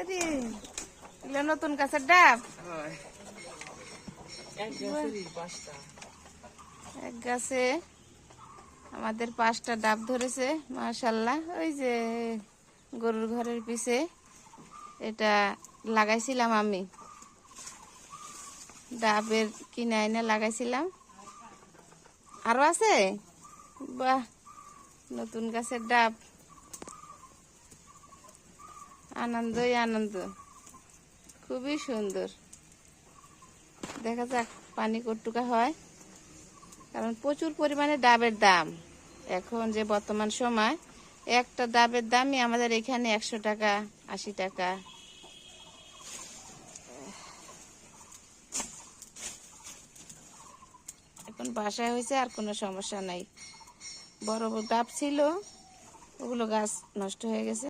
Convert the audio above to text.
আরে এগুলো নতুন গাছের ডাব। এক গাছে আমাদের 5টা ডাব ধরেছে মাশাআল্লাহ। ওই যে গরুর ঘরের পিছে এটা লাগাইছিলাম আমি, ডাবের কিনে এনে লাগাইছিলাম। আরো আছে, বাহ নতুন গাছের ডাব, আনন্দই আনন্দ, খুবই সুন্দর। দেখা যাক পানি কতটুকু হয়, কারণ প্রচুর পরিমাণে ডাবের দাম এখন, যে বর্তমান সময় একটা ডাবের দামই আমাদের এখানে 100 টাকা 80 টাকা। এখন বাসায় হয়েছে আর কোনো সমস্যা নাই। বড় বড় ডাব ছিল, ওগুলো গাছ নষ্ট হয়ে গেছে।